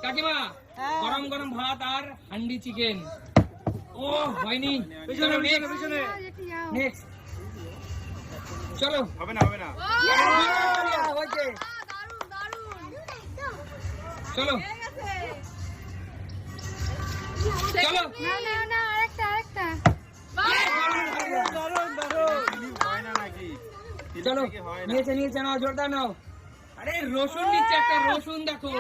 কাকিমা গরম গরম ভাত আর হান্ডি চিকেন। ও হয়নি, নেক্সট চলো। হবে না চলো চলো চলো, নিয়েছে নাও, জোরদার নাও। আরে রসুন নিচ্ছে একটা, রসুন দেখো।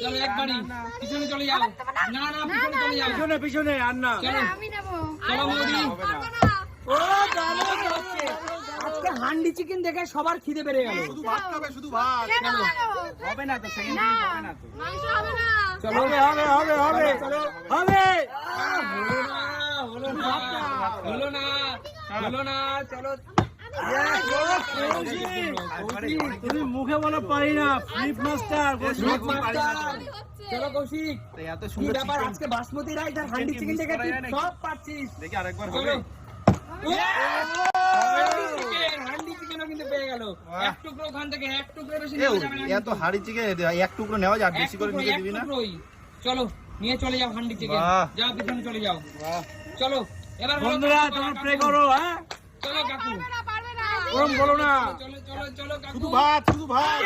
চলো একবারই পিছনে চলে যাও। না পিছনে চলে যাও, পিছনে আর না। চলো চলো মোদি। ও দারুণ হচ্ছে আজকে হান্ডি চিকেন দেখে সবার খিদে বেড়ে গেল। শুধু ভাত খাবে, শুধু ভাত। হবে না তো, সেকেন্ড হবে না তো। চলো হবে চলো হবে। হলো না চলো। তুমি মুখে বলো পারি না, ফ্লিপ মাস্টার। চলো কৌশিক, এত কি সুন্দর ব্যাপার আজকে বাসমতি রাইস আর হান্ডি চিকেন দেখে তুই সব পাচ্ছিস। দেখি আরেকবার চলো। হবে। হান্ডি চিকেনও কিন্তু পেয়ে গেল। এক টুকরো ওখান থেকে, এক টুকরো বেশি নেওয়া যাবে না। এত হাড়ি চিকেন এক টুকরো নেওয়া যায়, বেশি করে নিয়ে দিবি না। চলো নিয়ে চলে যাও হান্ডি চিকেন। বাহ। যাও পিছনে চলে যাও। চলো এবার বন্ধুরা তোমরা প্রে করো। হ্যাঁ চলো কাকু, ওরম বলো না, চলো কাকু। শুধু ভাত শুধু ভাত।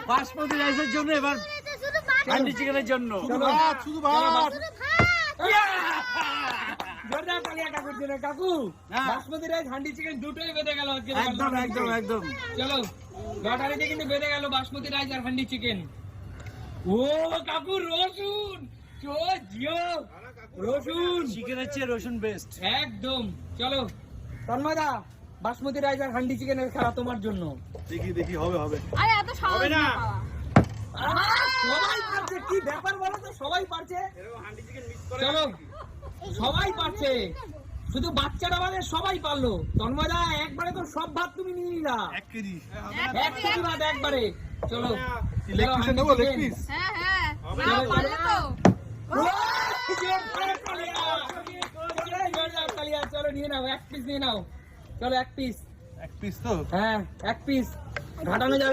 বাসমতি রাইসের জন্য এবার হান্ডি চিকেনের জন্য শুধু ভাত শুধু ভাত। জোরদার তালিয়া কাকুর জন্য। কাকু বাসমতি রাইস হান্ডি চিকেন দুটোই বেঁধে গেল আজকে। একদম চলো লটারিতে কিন্তু বেঁধে গেল বাসমতি রাইস আর হান্ডি চিকেন। ও কাকু রসুন, রসুন চিকেনের চেয়ে রসুন বেস্ট একদম। চলো তন্ময়দা, বাসমতি রাইস আর হান্ডি চিকেনের খেলা তোমার জন্য। দেখি হবে হবে না। সবাই পারছে, কি ব্যাপার বলো তো, সবাই পারছে। চলো সবাই পারছে, শুধু বাচ্চারা বাদে সবাই পারলো। তন্ময়দা একবারে তো সব ভাত তুমি নিয়ে নিলা, 1 কেজি। এক কেজি ভাত একবারে। চলো লেগ পিস নেবো, লেগ পিস। চলো নিয়ে নাও, এক পিস নিয়ে নাও। চলো এক পিস। এক পিস তো হ্যাঁ এক পিস ঘাটানো যাবে।